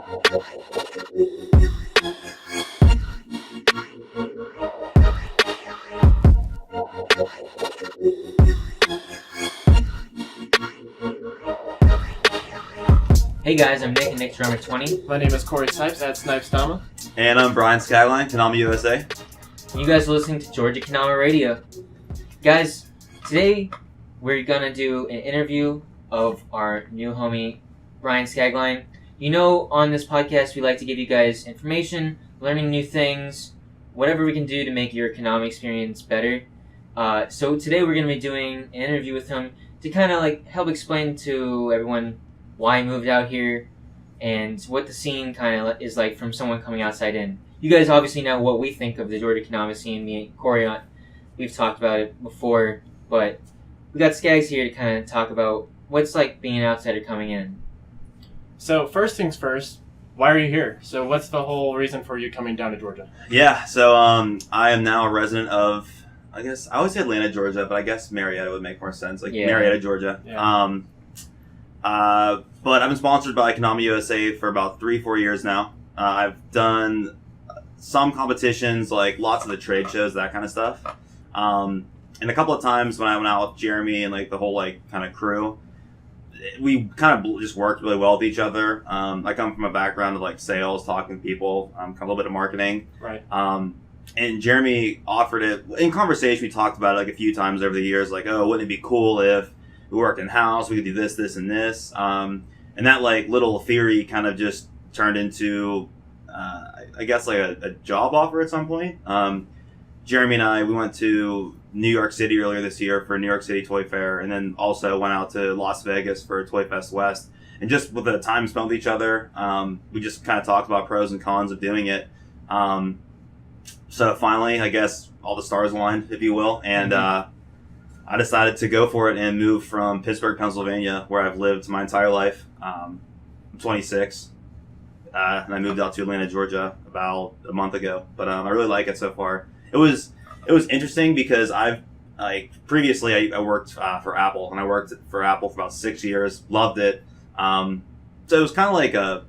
Hey guys, I'm Nick and Nick's Drummer 20. My name is Corey Snipes at Snipes Dama. And I'm Bryan Scagline, Kendama USA. You guys are listening to Georgia Kendama Radio. Guys, today we're gonna do an interview of our new homie, Bryan Scagline. You know, on this podcast, we like to give you guys information, learning new things, whatever we can do to make your kendama experience better. So today we're gonna be doing an interview with him to kind of like help explain to everyone why he moved out here and what the scene kind of is like from someone coming outside in. You guys obviously know what we think of the Georgia kendama scene. Me and Corey, we've talked about it before, but we got Skags here to kind of talk about what's like being an outsider coming in. So first things first, why are you here? So what's the whole reason for you coming down to Georgia? Yeah, so I am now a resident of, I guess, I always say Atlanta, Georgia, but I guess Marietta would make more sense. Marietta, Georgia. Yeah. But I've been sponsored by Kendama USA for about 3-4 years now. I've done some competitions, like lots of the trade shows, that kind of stuff. And a couple of times when I went out with Jeremy and like the whole like kind of crew, we kind of just worked really well with each other. I come from a background of like sales, talking to people, kind of a little bit of marketing. Right. And Jeremy offered it in conversation. We talked about it like a few times over the years, like, oh, wouldn't it be cool if we worked in house, we could do this, this, and this. And that like little theory kind of just turned into, I guess, like a job offer at some point. Jeremy and I, we went to New York City earlier this year for New York City Toy Fair, and then also went out to Las Vegas for Toy Fest West. And just with the time spent with each other, we just kind of talked about pros and cons of doing it. So finally, I guess all the stars aligned, if you will, and I decided to go for it and move from Pittsburgh, Pennsylvania, where I've lived my entire life. I'm 26, and I moved out to Atlanta, Georgia about a month ago. But I really like it so far. It was interesting because previously I worked for Apple, and I worked for Apple for about 6 years. Loved it. So it was kind of like a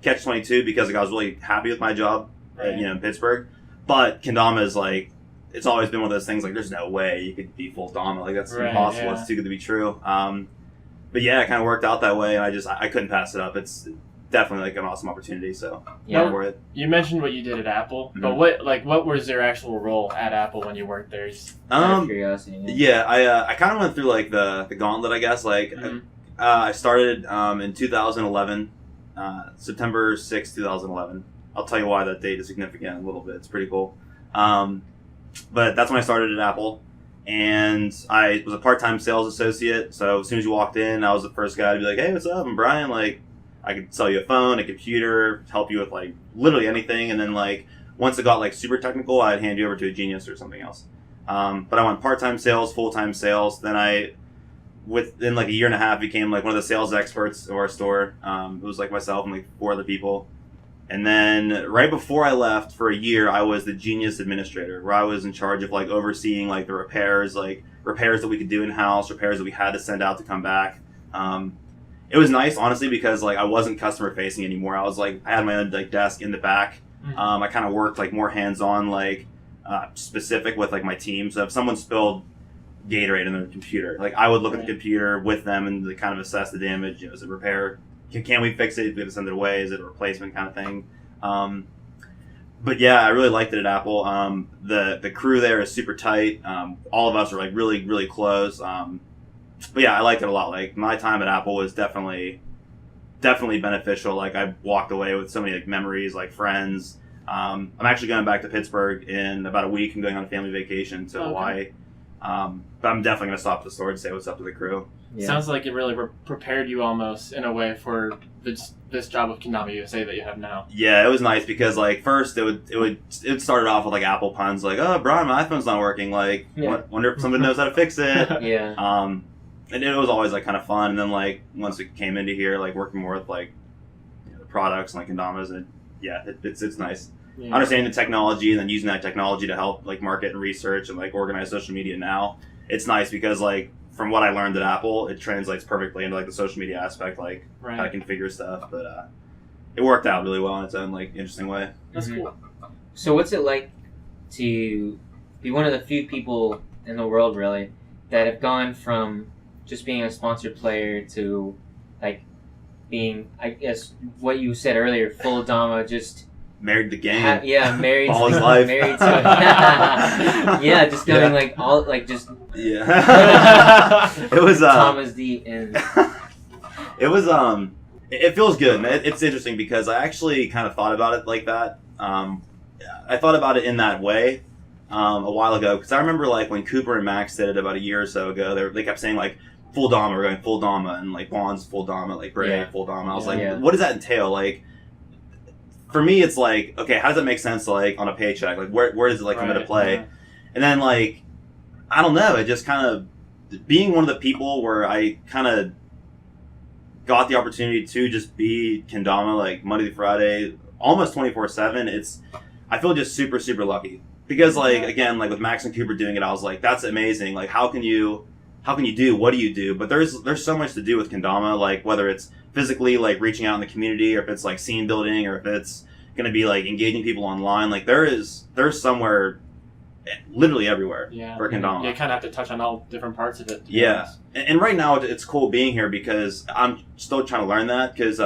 catch-22 because I was really happy with my job, in Pittsburgh. But kendama is like, it's always been one of those things like there's no way you could be full dama, like that's impossible. Yeah. It's too good to be true. But yeah, it kind of worked out that way, and I couldn't pass it up. It's definitely like an awesome opportunity. So yeah, for it. You mentioned what you did at Apple, but what was your actual role at Apple when you worked there? Out of curiosity. Yeah, I kind of went through like the gauntlet, I guess. Like I started in 2011, September 6, 2011. I'll tell you why that date is significant in a little bit. It's pretty cool. But that's when I started at Apple, and I was a part-time sales associate. So as soon as you walked in, I was the first guy to be like, "Hey, what's up? I'm Bryan. Like, I could sell you a phone, a computer, help you with like literally anything." And then like once it got like super technical, I'd hand you over to a genius or something else. But I went part-time sales, full-time sales. Then within like a year and a half, became like one of the sales experts of our store. It was like myself and like 4 other people. And then right before I left for a year, I was the genius administrator, where I was in charge of like overseeing like the repairs that we could do in house, repairs that we had to send out to come back. It was nice, honestly, because like I wasn't customer facing anymore. I was like, I had my own like desk in the back. I kind of worked like more hands on, like specific with like my team. So if someone spilled Gatorade in their computer, like I would look at the computer with them and like, kind of assess the damage. Is it repair? Can we fix it? Do we have to send it away? Is it a replacement kind of thing? But yeah, I really liked it at Apple. The crew there is super tight. All of us are like really, really close. But yeah, I liked it a lot. Like my time at Apple was definitely beneficial. Like I walked away with so many like memories, like friends. I'm actually going back to Pittsburgh in about a week. I'm going on a family vacation to Hawaii. But I'm definitely going to stop at the store and say what's up to the crew. Yeah. Sounds like it really prepared you almost in a way for this job of Kendama USA that you have now. Yeah, it was nice because like first it started off with like Apple puns, like, "Oh, Bryan, my iPhone's not working. Like, wonder if somebody knows how to fix it." Yeah. And it was always like kind of fun. And then like once it came into here, like working more with like the products and like kendamas, and it's nice. Yeah. Understanding the technology and then using that technology to help like market and research and like organize social media now. It's nice because like from what I learned at Apple, it translates perfectly into like the social media aspect, like how to configure stuff. But it worked out really well in its own like interesting way. That's cool. So what's it like to be one of the few people in the world really that have gone from just being a sponsored player to like being, I guess what you said earlier, full Dama, just Married the game. married All to his life. married to yeah, just going like all like just Yeah. It was Thomas deep and it was it feels good. It's interesting because I actually kind of thought about it like that. I thought about it in that way a while ago because I remember like when Cooper and Max did it about a year or so ago. They kept saying like full Dama, we're going full Dama, and like Juan's full Dama, like Bray full Dama. I was like, what does that entail? Like, for me, it's like, okay, how does that make sense? Like on a paycheck, like where does it like come into play? Yeah. And then like, I don't know. It just kind of being one of the people where I kind of got the opportunity to just be kendama like Monday to Friday, almost 24/7. I feel just super super lucky because like again like with Max and Cooper doing it, I was like, that's amazing. Like how can you do, what do you do? But there's so much to do with kendama, like whether it's physically like reaching out in the community, or if it's like scene building, or if it's going to be like engaging people online. Like there's somewhere literally everywhere for kendama. You kind of have to touch on all different parts of it. And right now it's cool being here because I'm still trying to learn that because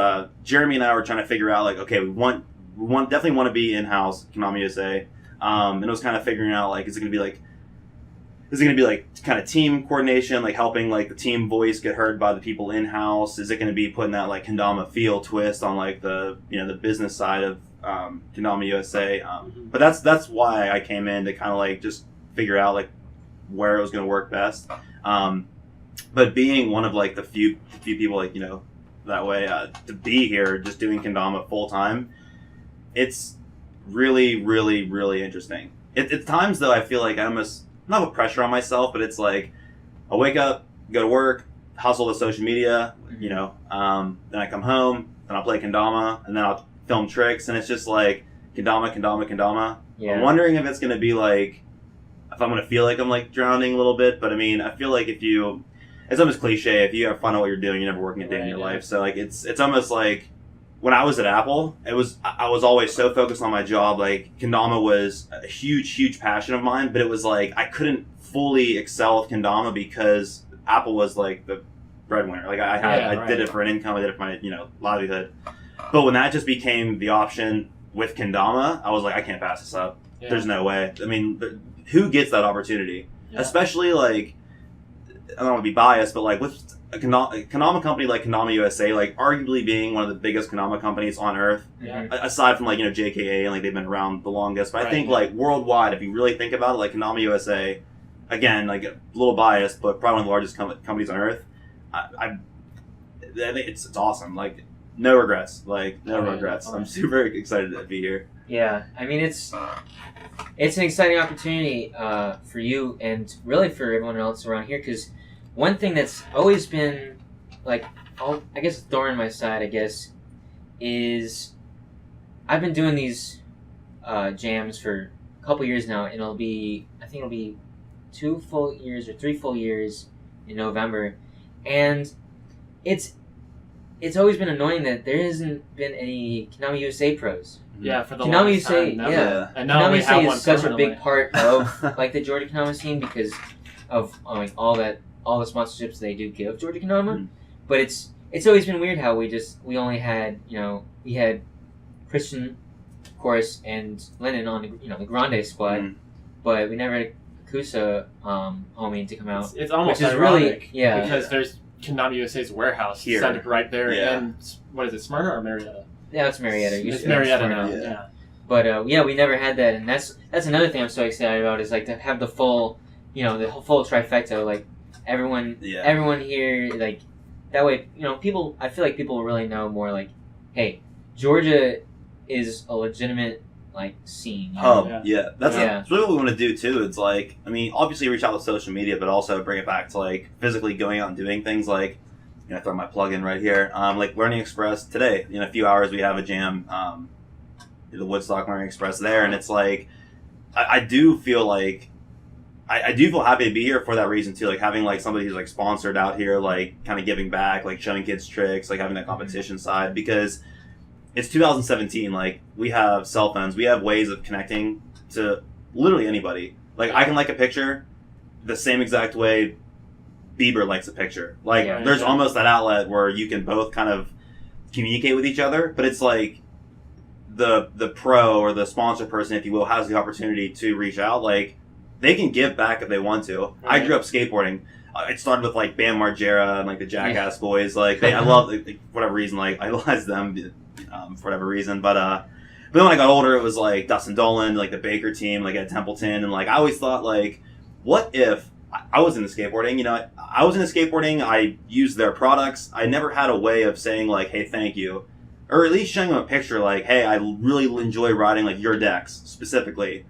Jeremy and I were trying to figure out like, okay, we definitely want to be in-house Kendama USA, and it was kind of figuring out like, is it going to be like kind of team coordination, like helping like the team voice get heard by the people in-house? Is it going to be putting that like kendama feel twist on like the the business side of Kendama USA? But that's why I came in to kind of like just figure out like where it was going to work best. But being one of like the few people like that way to be here just doing kendama full time, it's really really really interesting. At times though I feel like I almost not have pressure on myself, but it's like I wake up, go to work, hustle the social media, then I come home, then I'll play kendama, and then I'll film tricks, and it's just like kendama. Yeah. I'm wondering if it's going to be like, if I'm going to feel like I'm like drowning a little bit, but I mean, I feel like it's almost cliche, if you have fun at what you're doing, you're never working a day in your life. So like it's almost like when I was at Apple, I was always so focused on my job. Like kendama was a huge passion of mine, but it was like I couldn't fully excel with kendama because Apple was like the breadwinner. Like I did it for an income, I did it for my livelihood. But when that just became the option with kendama, I was like, I can't pass this up. Yeah. There's no way. I mean, who gets that opportunity? Yeah. Especially like, I don't want to be biased, but like with a kendama company like Kendama USA, like arguably being one of the biggest kendama companies on earth, aside from like JKA, and like they've been around the longest. But I think like worldwide, if you really think about it, like Kendama USA, again, like a little biased, but probably one of the largest companies on earth. I think it's awesome. Like no regrets. I'm super excited to be here. Yeah, I mean it's an exciting opportunity for you and really for everyone else around here, because one thing that's always been like, I guess a thorn in my side, I guess, is I've been doing these jams for a couple years now, and I think it'll be 2 full years or 3 full years in November, and it's always been annoying that there hasn't been any Kendama USA pros. Yeah, for the Kendama longest USA, time. And Kendama we USA have is one such a permanently. big part of like the Georgia Kendama scene because of like all the sponsorships they do give Georgia Kendama. But it's always been weird how we only had we had Christian, of course, and Lennon on the Grande squad, but we never had Kusa homie to come out. It's almost which is ironic, really because there's Kendama USA's warehouse here, centered right there, and what is it, Smyrna or Marietta? Yeah, it's Marietta. It's Marietta now. Yeah. But we never had that, and that's another thing I'm so excited about is like to have the full, the full trifecta. Like everyone here, like that way, people. I feel like people will really know more. Like, hey, Georgia is a legitimate like scene. That's really what we want to do too. It's like, I mean, obviously reach out with social media, but also bring it back to like physically going out and doing things like. Throw my plug in right here. Like Learning Express today. In a few hours we have a jam, the Woodstock Learning Express there, and it's like I do feel like I do feel happy to be here for that reason too. Like having like somebody who's like sponsored out here, like kind of giving back, like showing kids tricks, like having that competition side, because it's 2017. Like, we have cell phones. We have ways of connecting to literally anybody. Like, I can like a picture the same exact way Bieber likes a picture. Like, there's almost that outlet where you can both kind of communicate with each other, but it's like the pro or the sponsor person, if you will, has the opportunity to reach out. Like, they can give back if they want to. I grew up skateboarding. It started with like Bam Margera and like the Jackass Boys. Like, I love, like, for whatever reason, like, I idolized them for whatever reason. But then when I got older, it was like Dustin Dolan, like the Baker team, like at Templeton, and like I always thought, like, what if I was into skateboarding? You know, I was into skateboarding. I used their products. I never had a way of saying like, hey, thank you, or at least showing them a picture like, hey, I really enjoy riding like your decks specifically.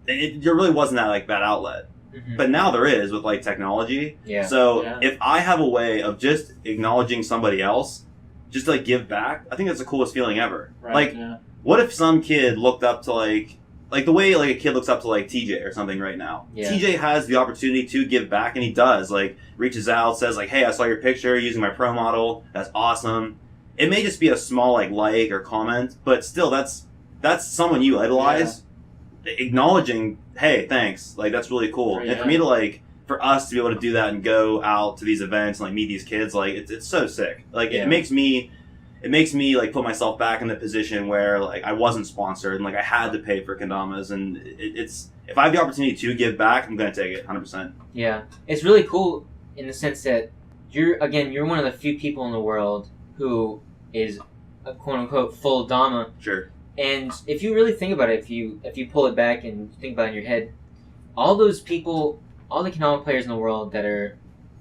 There really wasn't that outlet. Mm-hmm. But now there is with like technology. Yeah. So if I have a way of just acknowledging somebody else, just to like give back, I think that's the coolest feeling ever. Right, like, what if some kid looked up to like the way like a kid looks up to like TJ or something right now? Yeah. TJ has the opportunity to give back, and he does. Like, reaches out, says like, hey, I saw your picture using my pro model. That's awesome. It may just be a small like or comment, but still, that's someone you idolize. Yeah. Acknowledging, hey, thanks. Like, that's really cool. Right, and for me to for us to be able to do that and go out to these events and like meet these kids, like it's so sick. Like, it makes me like put myself back in the position where like I wasn't sponsored and like I had to pay for kendamas, and it's if I have the opportunity to give back, I'm gonna take it 100%. Yeah, it's really cool in the sense that you're one of the few people in the world who is a quote unquote full Dama. Sure. And if you really think about it, if you pull it back and think about it in your head, all those people, all the kendama players in the world that are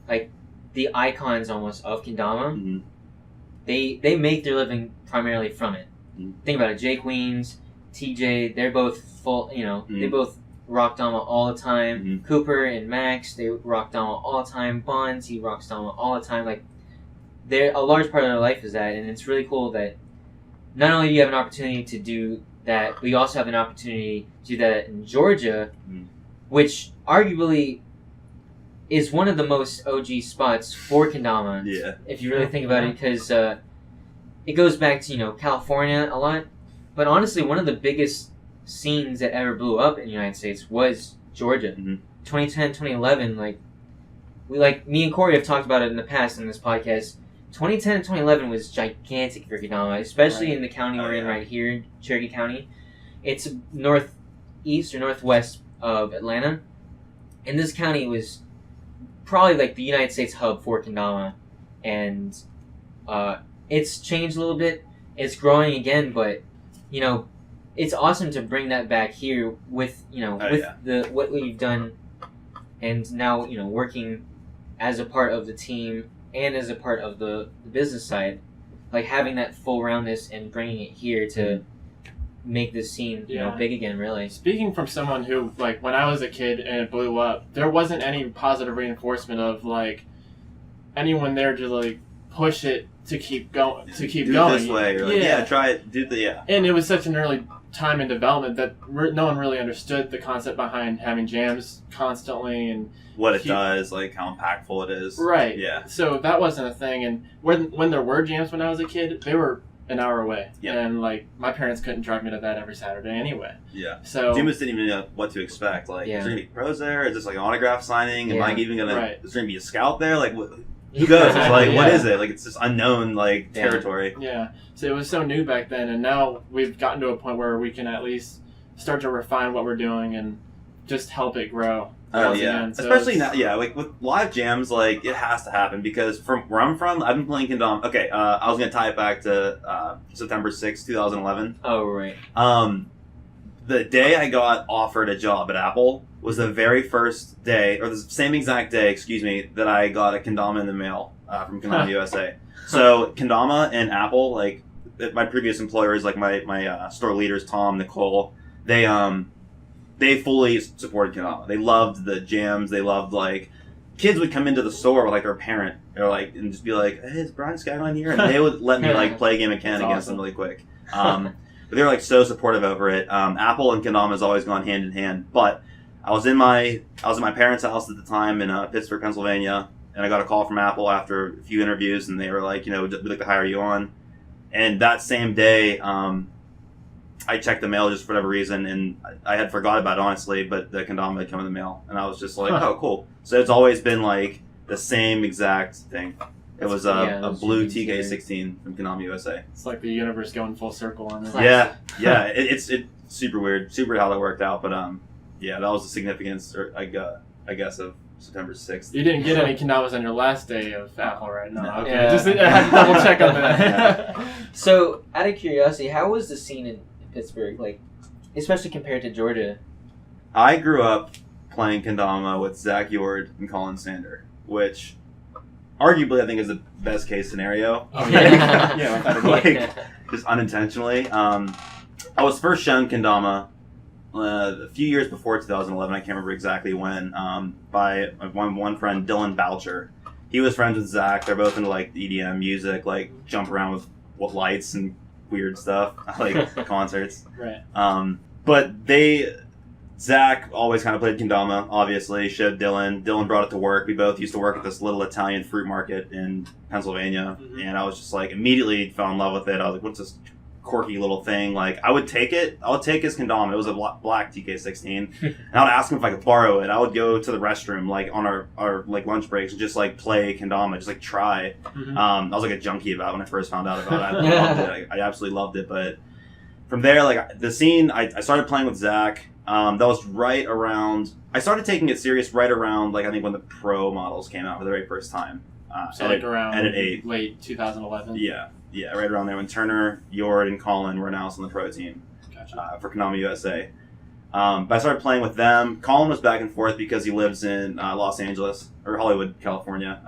like the icons almost of kendama, mm-hmm. they make their living primarily from it. Mm-hmm. Think about it, Jake Weens, TJ, they're both full, mm-hmm. they both rock Dama all the time. Mm-hmm. Cooper and Max, they rock Dama all the time. Bonds, he rocks Dama all the time. Like, a large part of their life is that, and it's really cool that not only do you have an opportunity to do that, but you also have an opportunity to do that in Georgia, which arguably is one of the most OG spots for kendama. Yeah. If you really think about it, because it goes back to California a lot, but honestly, one of the biggest scenes that ever blew up in the United States was Georgia. Mm-hmm. 2010, 2011, me and Corey have talked about it in the past in this podcast. 2010 and 2011 was gigantic for kendama, especially in the county we're in right here, Cherokee County. It's northeast or northwest of Atlanta, and this county was probably like the United States hub for kendama, and it's changed a little bit. It's growing again, but it's awesome to bring that back here with what we've done, and now working as a part of the team and as a part of the business side, like having that full roundness and bringing it here to make this scene big again. Really, speaking from someone who, like, when I was a kid and it blew up, there wasn't any positive reinforcement of like anyone there to like push it to keep going. Do it this way, or like, try it. And it was such an early time in development that no one really understood the concept behind having jams constantly and what it does, like how impactful it is. Right. Yeah. So that wasn't a thing, and when there were jams when I was a kid, they were an hour away. Yeah. And like my parents couldn't drive me to that every Saturday anyway. Yeah. So you didn't even know what to expect. Like, is there gonna be pros there? Is this like an autograph signing? Am I even gonna? Right. Is there gonna be a scout there? Like, who goes? It's like, what is it? Like, it's this unknown like territory. Yeah. So it was so new back then, and now we've gotten to a point where we can at least start to refine what we're doing and just help it grow. Oh yeah, so especially now. Yeah, like with live jams, like it has to happen because from where I'm from, I've been playing kendama. Okay, I was gonna tie it back to September 6th, 2011. Oh right. The day I got offered a job at Apple was the very first day, or the same exact day, excuse me, that I got a kendama in the mail from Kendama USA. So kendama and Apple, like my previous employers, like my store leaders, Tom, Nicole, they fully supported kendama. They loved the jams. They loved, like, kids would come into the store with like their parent or like and just be like, hey, is Bryan Scagline here? And they would let me like play a game of Ken against them really quick. But they were like so supportive over it. Apple and kendama has always gone hand in hand. But I was at my parents' house at the time in Pittsburgh, Pennsylvania, and I got a call from Apple after a few interviews, and they were like, we'd like to hire you on. And that same day, I checked the mail just for whatever reason, and I had forgot about it, honestly, but the kendama had come in the mail, and I was just like, oh, cool. So it's always been like the same exact thing. It was a blue TK16 from Kendama USA. It's like the universe going full circle on it. Yeah. It's super weird. Super weird how that worked out, but yeah, that was the significance, I guess, of September 6th. You didn't get any kendamas on your last day of Apple, right? No. Okay. Yeah. Just I had to double check on that. So, out of curiosity, how was the scene in Pittsburgh, like, especially compared to Georgia? I grew up playing kendama with Zach Yord and Colin Sander, which arguably I think is the best case scenario. Oh, yeah. Yeah. Like, just unintentionally. I was first shown kendama a few years before 2011. I can't remember exactly when. By one friend, Dylan Boucher. He was friends with Zach. They're both into like EDM music, like jump around with lights and weird stuff, like concerts. Right. But Zach always kind of played kendama, obviously, showed Dylan. Dylan brought it to work. We both used to work at this little Italian fruit market in Pennsylvania, and I was just like, immediately fell in love with it. I was like, what's this quirky little thing? Like, I would take his kendama. It was a black TK16, and I would ask him if I could borrow it. I would go to the restroom, like, on our like lunch breaks and just, like, play kendama, just, like, try. I was, like, a junkie about it when I first found out about it. I loved it. I absolutely loved it, but from there, like, the scene, I started playing with Zach. That was right around... I started taking it serious right around, like, I think when the Pro models came out for the very first time. So, like, around Edit 8. Late 2011? Yeah, right around there when Turner, Yord, and Colin were announced on the Pro team. Gotcha. For Kendama USA. But I started playing with them. Colin was back and forth because he lives in Los Angeles, or Hollywood, California.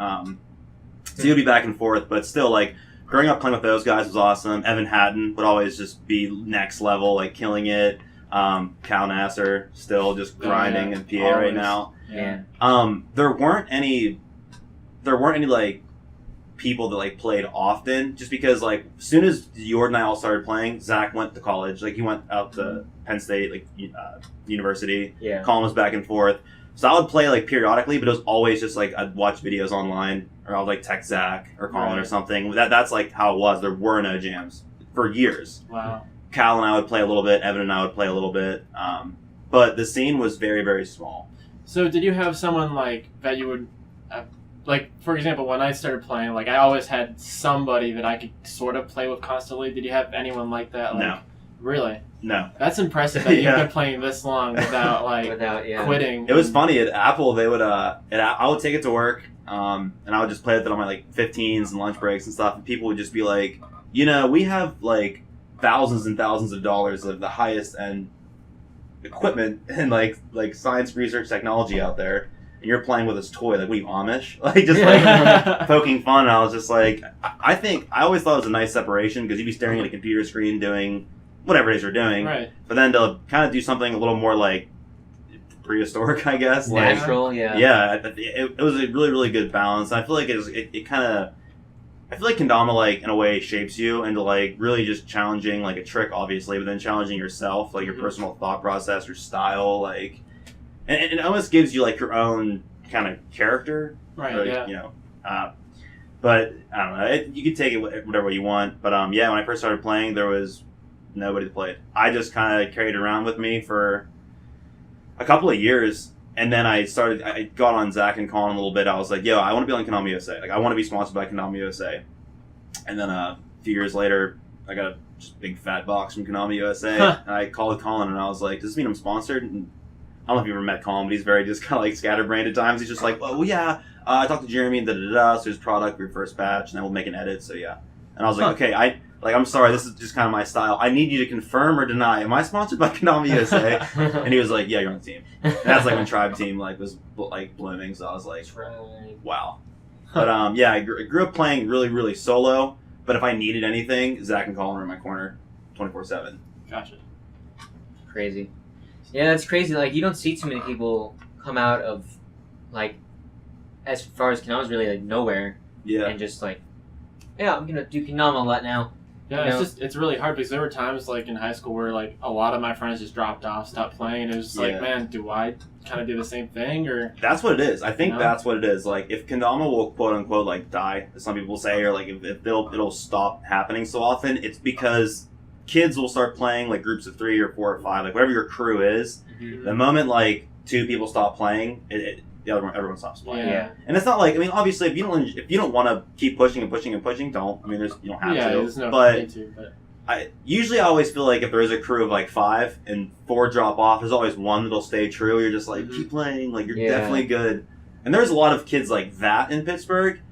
So he would be back and forth, but still, like, growing up playing with those guys was awesome. Evan Hatton would always just be next level, like, killing it. Cal Nasser still just grinding in PA right now. Yeah. There weren't any like people that like played often, just because like as soon as Yord and I all started playing, Zach went to college. Like he went out to Penn State, like university. Yeah. Colin was back and forth. So I would play like periodically, but it was always just like I'd watch videos online, or I would like text Zach or Colin or something. That's like how it was. There were no jams for years. Wow. Cal and I would play a little bit. Evan and I would play a little bit. But the scene was very, very small. So did you have someone like that you would, like for example, when I started playing, like I always had somebody that I could sort of play with constantly. Did you have anyone like that? Like, No. Really? No. That's impressive that you've been playing this long without quitting. It was funny at Apple. They would I would take it to work, and I would just play with it on my like 15s and lunch breaks and stuff. And people would just be like, we have like thousands and thousands of dollars of the highest end equipment and like science research technology out there, and you're playing with this toy. Like, what are you, Amish? Like, just like poking fun. And I was just like, I always thought it was a nice separation, because you'd be staring at a computer screen doing whatever it is you're doing, right? But then to kind of do something a little more like prehistoric, I guess, natural, it was a really, really good balance. And I feel like it kind of, I feel like kendama, like, in a way shapes you into like really just challenging like a trick, obviously, but then challenging yourself, like your personal thought process, your style, like, and it almost gives you like your own kind of character, right? Like, but I don't know, you can take it whatever way you want. But when I first started playing, there was nobody to play it. I just kind of carried it around with me for a couple of years. And then I got on Zach and Colin a little bit. I was like, I want to be on Kendama USA. Like, I want to be sponsored by Kendama USA. And then a few years later, I got a just big fat box from Kendama USA. And I called Colin and I was like, does this mean I'm sponsored? And I don't know if you've ever met Colin, but he's very just kind of like scatterbrained at times. He's just like, I talked to Jeremy and so his product for your first batch, and then we'll make an edit. So yeah. And I was like, okay, I'm sorry, this is just kind of my style. I need you to confirm or deny. Am I sponsored by Kendama USA? And he was like, yeah, you're on the team. And that's like when Tribe Team like was like blooming. So I was like, wow. But I grew up playing really, really solo. But if I needed anything, Zach and Colin were in my corner 24/7. Gotcha. Crazy. Yeah, that's crazy. Like, you don't see too many people come out of, like, as far as kendama's really like nowhere. Yeah. And just like, I'm gonna do kendama a lot now. Yeah, You know? it's really hard because there were times like in high school where like a lot of my friends just dropped off, stopped playing. And it was just like, man, do I kind of do the same thing or? That's what it is. I think that's what it is. Like if kendama will quote unquote like die, as some people say, or like if it'll stop happening so often, it's because kids will start playing like groups of 3 or 4 or 5, like whatever your crew is. Mm-hmm. The moment like 2 people stop playing, the other one, everyone stops playing. Yeah. And it's not like, I mean, obviously if you don't want to keep pushing and pushing and pushing, don't. I mean, you don't have to. There's no need to, but I always feel like if there is a crew of like 5 and 4 drop off, there's always one that'll stay true. You're just like, keep playing, like you're definitely good. And there's a lot of kids like that in Pittsburgh,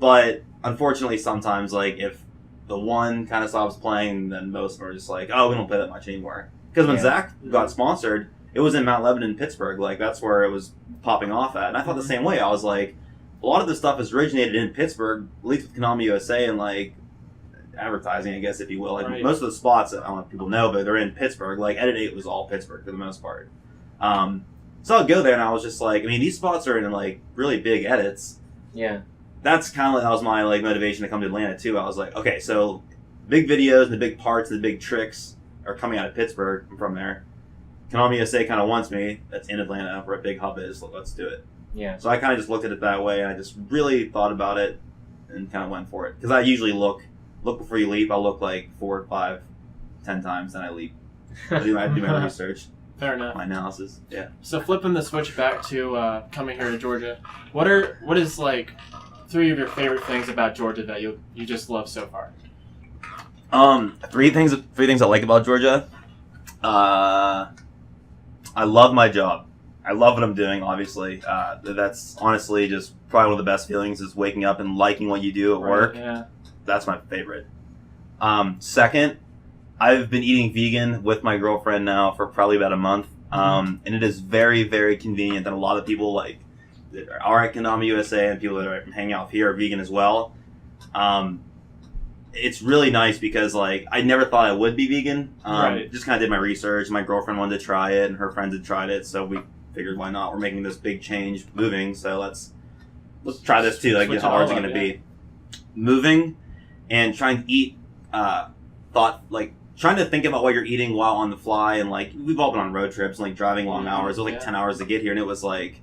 but unfortunately sometimes like if the one kind of stops playing, then most of them are just like, oh, we don't play that much anymore. Because when Zach got sponsored, it was in Mount Lebanon, Pittsburgh. Like that's where it was popping off at. And I thought the same way. I was like, a lot of this stuff is originated in Pittsburgh, at least with Kendama USA and like advertising, I guess, if you will. Like most of the spots, I don't know if people know, but they're in Pittsburgh. Like Edit 8 was all Pittsburgh for the most part. So I'd go there and I was just like, I mean, these spots are in like really big edits. Yeah. That's kind of like, that was my like motivation to come to Atlanta too. I was like, okay, so big videos and the big parts and the big tricks are coming out of Pittsburgh. I'm from there. Kendama USA kind of wants me. That's in Atlanta where a big hub is. So let's do it. Yeah. So I kind of just looked at it that way and I just really thought about it and kind of went for it. Because I usually look before you leap. I'll look like 4, 5, 10 times, then I leap. I do my research. Fair enough. My analysis. Yeah. So flipping the switch back to coming here to Georgia, what is like 3 of your favorite things about Georgia that you just love so far? 3 things I like about Georgia. I love my job. I love what I'm doing, obviously. That's honestly just probably one of the best feelings is waking up and liking what you do at work. Yeah. That's my favorite. Second, I've been eating vegan with my girlfriend now for probably about a month. And it is very, very convenient that a lot of people like that are at Kendama USA and people that are hanging out here are vegan as well. It's really nice because like I never thought I would be vegan. Just kind of did my research. My girlfriend wanted to try it and her friends had tried it, so we figured why not? We're making this big change moving, so let's try this too. Like how hard is it going to be? Moving and trying to eat trying to think about what you're eating while on the fly, and like we've all been on road trips and like driving long hours. It was like 10 hours to get here, and it was like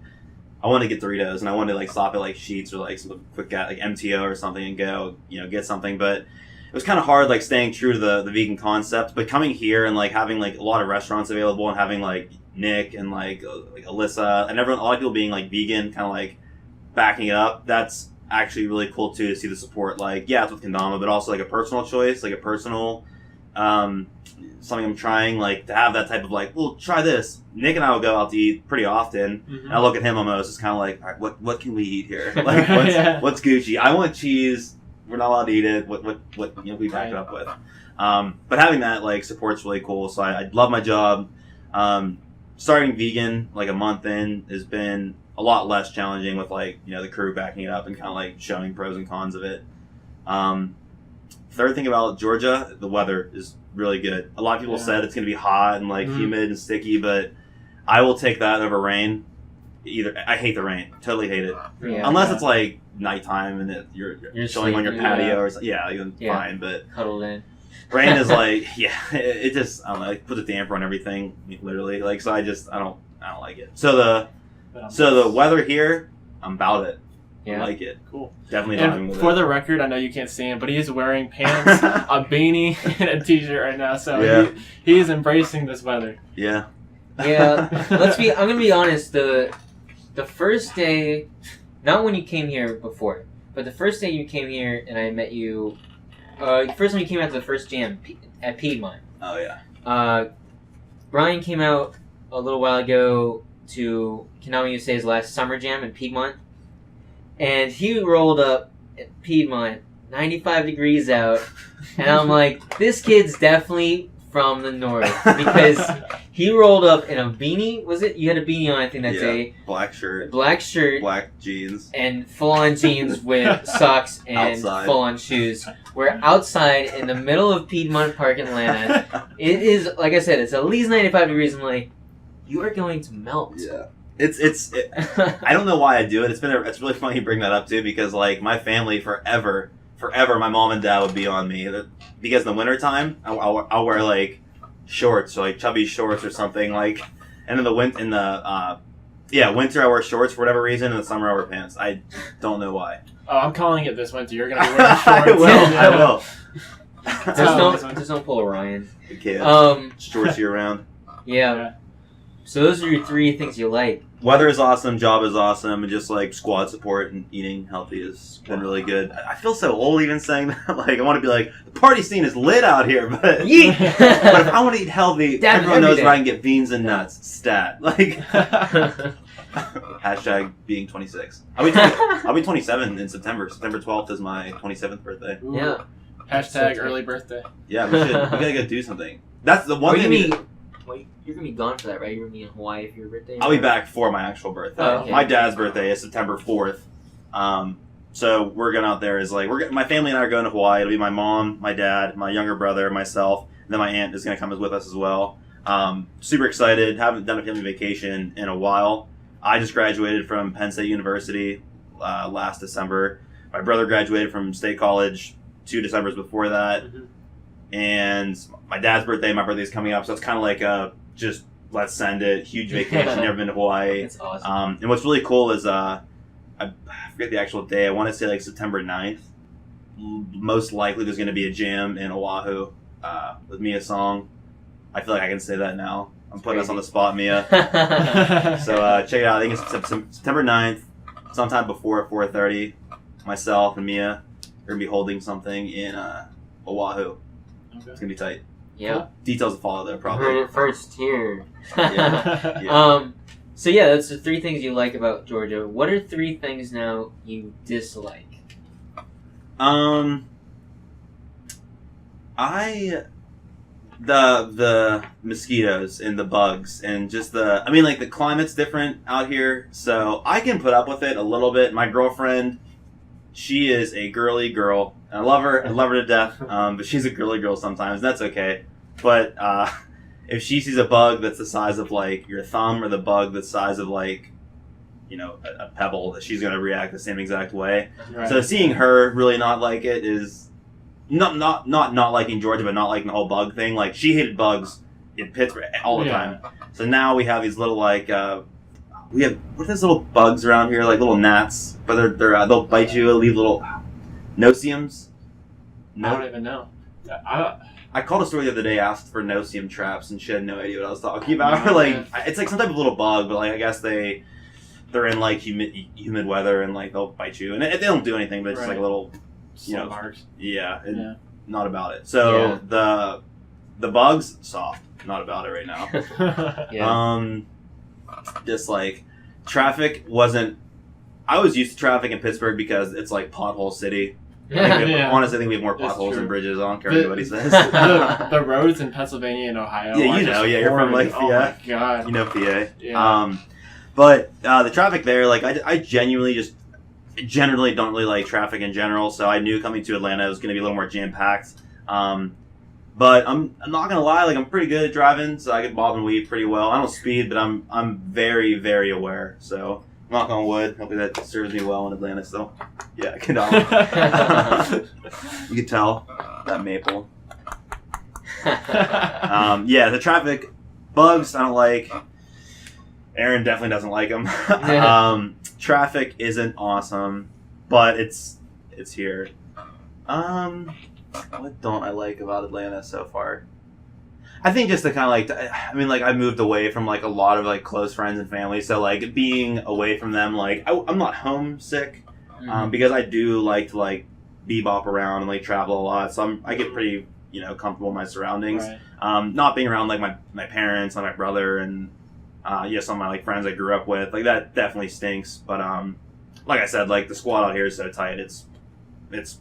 I wanted to get Doritos and I wanted to like stop at like Sheetz or like some quick like MTO or something and go get something, but it was kind of hard like staying true to the vegan concept. But coming here and like having like a lot of restaurants available and having like Nick and like Alyssa and everyone, a lot of people being like vegan, kind of like backing it up. That's actually really cool too to see the support. Like it's with Kendama, but also like a personal choice, like a personal something I'm trying, like to have that type of like, well, try this. Nick and I will go out to eat pretty often, and I look at him almost. It's kind of like, all right, what can we eat here? Like, what's Gucci? I want cheese. We're not allowed to eat it. What we back it up with. But having that like support's really cool. So I love my job. Starting vegan like a month in has been a lot less challenging with like the crew backing it up and kind of like showing pros and cons of it. Third thing about Georgia, the weather is really good. A lot of people said it's going to be hot and like humid and sticky, but I will take that over rain. I hate the rain. Totally hate it. Unless it's like nighttime and you're chilling on your patio or something. Yeah, fine. But huddled in. Rain is like, it just, I don't know, it puts a damper on everything, literally. Like, so I don't like it. So the weather here, I'm about it. I like it. Cool. Definitely. And for the record, I know you can't see him, but he is wearing pants, a beanie, and a t-shirt right now. So he is embracing this weather. Yeah. Yeah. I'm gonna be honest. The first day, not when you came here before, but the first day you came here and I met you, first time you came out to the first jam at Piedmont. Oh yeah. Bryan came out a little while ago to Kendama USA's last summer jam in Piedmont. And he rolled up at Piedmont, 95 degrees out, and I'm like, this kid's definitely from the north, because he rolled up in a beanie. Was it? You had a beanie on, I think, that day. Black shirt, black jeans, and full-on jeans with socks and full-on shoes. We're outside in the middle of Piedmont Park in Atlanta. It is, like I said, it's at least 95 degrees. I'm like, you are going to melt. Yeah. I don't know why I do it. It's really funny you bring that up too, because like my family forever forever, my mom and dad would be on me because in the wintertime, I'll wear like shorts or like chubby shorts or something like, and in the winter I wear shorts for whatever reason. In the summer I wear pants. I don't know why. Oh, I'm calling it this winter. You're gonna be wearing shorts. I will. Just don't pull a Ryan. Okay. Shorts year round. Yeah. So those are your 3 things you like. Weather is awesome, job is awesome, and just like squad support and eating healthy has been really good. I feel so old even saying that. Like I want to be like, the party scene is lit out here, but but if I want to eat healthy, everyone knows where I can get beans and nuts. Stat. Like hashtag being 26. I'll be 27 in September. September 12th is my 27th birthday. Ooh. Yeah. Hashtag early birthday. Yeah, we gotta go do something. That's the one thing. Wait, you're gonna be gone for that, right? You're gonna be in Hawaii for your birthday? I'll be back for my actual birthday. Oh, okay. My dad's birthday is September 4th. So we're going out there. My family and I are going to Hawaii. It'll be my mom, my dad, my younger brother, myself, and then my aunt is gonna come with us as well. Super excited. Haven't done a family vacation in a while. I just graduated from Penn State University last December. My brother graduated from State College 2 Decembers before that. Mm-hmm. And my dad's birthday, my birthday's coming up, so it's kind of like just let's send it. Huge vacation. Never been to Hawaii. That's awesome. And what's really cool is I forget the actual day. I want to say like September 9th. Most likely there's going to be a jam in Oahu with Mia Song. I feel like I can say that now. I'm putting us on the spot, Mia. So check it out. I think it's September 9th, sometime before 4:30. Myself and Mia are going to be holding something in Oahu. Okay. It's gonna be tight. Yeah. Details to follow though, probably. Heard it first here. Yeah. So yeah, that's the 3 things you like about Georgia. What are 3 things now you dislike? The mosquitoes and the bugs and just the climate's different out here, so I can put up with it a little bit. My girlfriend, she is a girly girl. I love her to death, but she's a girly girl sometimes. That's okay. But if she sees a bug that's the size of like your thumb, or the bug that's the size of like, a pebble, she's gonna react the same exact way. Right. So seeing her really not like it is not liking Georgia, but not liking the whole bug thing. Like she hated bugs in Pittsburgh all the time. So now we have these little what are those little bugs around here? Like little gnats, but they'll bite you. They'll leave little no-see-ums. I don't even know. I called a store the other day, asked for no-see-um traps, and she had no idea what I was talking about. It's like some type of little bug, but I guess they're in like humid weather and like they'll bite you, and they don't do anything, but it's just like a little, marks. Yeah, not about it. So the bugs, soft, not about it right now. Yeah. Just like traffic wasn't. I was used to traffic in Pittsburgh because it's like pothole city. Honestly, I think we have more potholes than bridges. I don't care what anybody says. The roads in Pennsylvania and Ohio. Yeah, you're from like PA. Oh my god. You know PA. Yeah. But the traffic there, I generally don't really like traffic in general. So I knew coming to Atlanta it was going to be a little more jam packed. But I'm not gonna lie, I'm pretty good at driving, so I can bob and weave pretty well. I don't speed, but I'm very, very aware. So knock on wood, hopefully that serves me well in Atlanta still. Yeah, kendama. You can tell that maple. The traffic bugs I don't like. Aaron definitely doesn't like them. Traffic isn't awesome, but it's here. What don't I like about Atlanta so far? I think just the kind of I moved away from a lot of close friends and family, so being away from them, I'm not homesick, because I do like to bebop around and travel a lot, so I get pretty comfortable in my surroundings. Right. Not being around my parents, my brother, and some of my friends I grew up with, that definitely stinks. But like I said, the squad out here is so tight, it's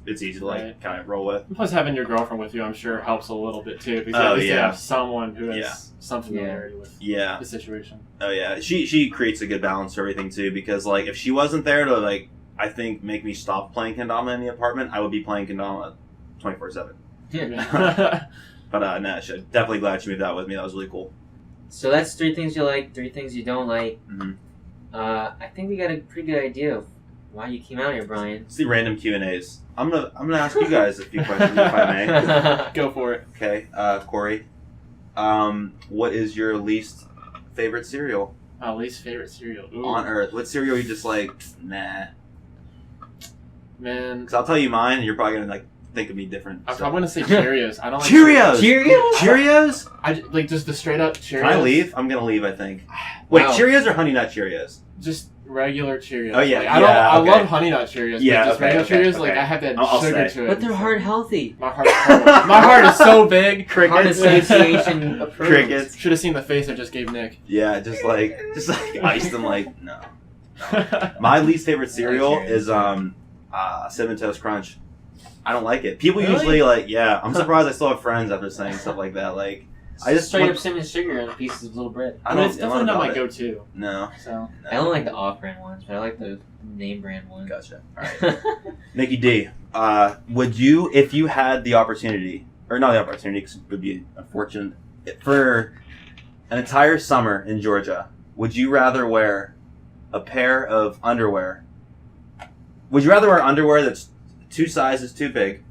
easy to kind of roll with. Plus, having your girlfriend with you, I'm sure, helps a little bit too, because at least you have someone who has some familiarity with the situation. Oh yeah, she creates a good balance for everything too, because if she wasn't there to I think make me stop playing kendama in the apartment, I would be playing kendama 24/7. Yeah. But no, definitely glad she moved out with me. That was really cool. So that's 3 things you like, 3 things you don't like. Mm-hmm. I think we got a pretty good idea of why you came out here, Bryan. It's the random Q&As. I'm gonna ask you guys a few questions if I may. Go for it. Okay, Corey. What is your least favorite cereal Least favorite cereal. Ooh. on Earth? What cereal you just like? Nah. Man. Because I'll tell you mine, and you're probably gonna like think of me different. I'm gonna say Cheerios. I don't like Cheerios. Cheerios? Cheerios? like just the straight up Cheerios. Can I leave? I'm gonna leave. I think. Wait, Wow. Cheerios or Honey Nut Cheerios? Just regular Cheerios. Oh, yeah, Like, yeah, I okay. love Honey Nut Cheerios. Yeah, but just okay, regular Cheerios, like okay. I have that I'll sugar say. to it. But they're heart healthy. My heart is so big. Heart Crickets. association approved. Crickets. Should have seen the face I just gave Nick. Yeah, just like iced them. Like no. My least favorite cereal Cheerios. is Cinnamon Toast Crunch. I don't like it. People Really? usually like. Yeah, I'm surprised I still have friends after saying stuff like that. Like I just straight want- up cinnamon sugar and pieces of little bread. I mean, it's definitely not my go. go-to. No. So I don't like the off-brand ones, but I like the name brand ones. Gotcha. All right. Nikki D, would you, if you had the opportunity, or not the opportunity, because it would be unfortunate, for an entire summer in Georgia, would you rather wear a pair of underwear? Would you rather wear underwear that's 2 sizes too big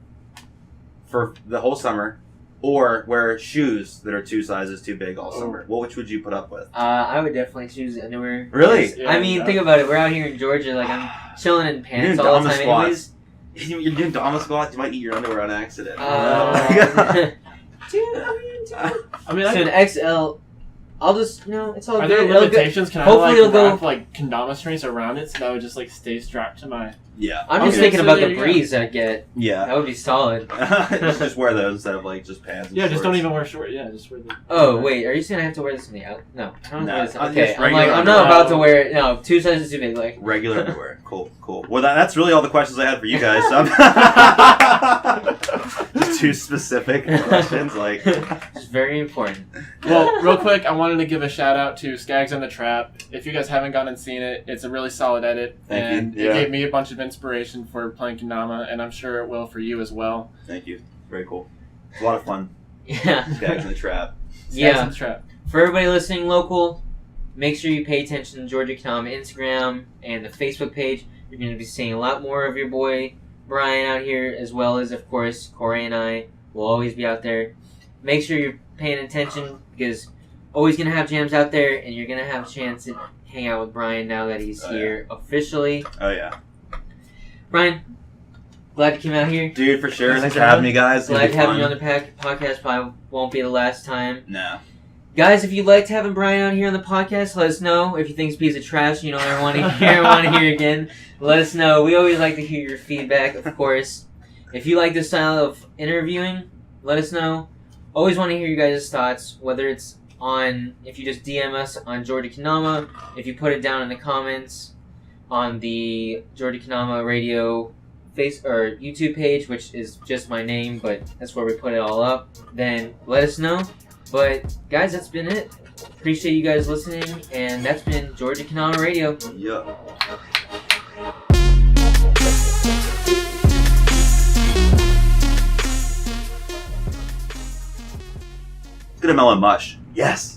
for the whole summer, or wear shoes that are 2 sizes too big all summer? Well, which would you put up with? I would definitely choose underwear. Really? Yeah, I mean, yeah. think about it. We're out here in Georgia. Like, I'm chilling in pants doing all the Dama time squats. anyways. You're doing Dama squats, you might eat your underwear on accident. Dude, I mean, so an XL, I'll just, it's all are good. there It'll go- limitations? Can hopefully I it'll go- wrap like kendama strings around it so that would just like stay strapped to my? Yeah. I'm just Okay, thinking so about there the you go. breeze I get. Yeah. That would be solid. just wear those instead of like just pants. And Yeah, just don't shorts. even wear short. Yeah, just wear the. Oh, wait, are you saying I have to wear this on the out? No, I don't No, have to wear just this. Okay, I'm regular like, I'm not underwear. about to wear it. No, 2 sizes too big. Like, Regular underwear. Cool. Well, that's really all the questions I had for you guys. So just 2 specific questions. Like, it's very important. Well, real quick, I wanted to give a shout out to Skags and the Trap. If you guys haven't gone and seen it, it's a really solid edit, Thank you. and Yeah. it gave me a bunch of inspiration for playing kendama, and I'm sure it will for you as well. thank you. Very cool. It's a lot of fun. Yeah. Skags in the trap. Skags Yeah. and the Trap. For everybody listening local, make sure you pay attention to Georgia Kendama Instagram and the Facebook page. You're going to be seeing a lot more of your boy Bryan out here, as well as, of course, Corey and I will always be out there. Make sure you're paying attention, because always going to have jams out there, and you're going to have a chance to hang out with Bryan now that he's here officially. Oh yeah, Bryan, glad you came out here. dude, for sure. Thanks Thanks for for having having me, guys. Glad to have you on the podcast. Probably won't be the last time. No. Guys, if you liked having Bryan on here on the podcast, let us know. If you think he's a piece of trash, you don't ever want to hear again, let us know. We always like to hear your feedback, of course. If you like this style of interviewing, let us know. Always want to hear you guys' thoughts, whether it's if you just DM us on Georgia Kendama, if you put it down in the comments on the Georgia Kendama Radio YouTube page, which is just my name, but that's where we put it all up, then let us know. But guys, that's been it. Appreciate you guys listening, and that's been Georgia Kendama Radio. Yeah. It's gonna melon mush. Yes.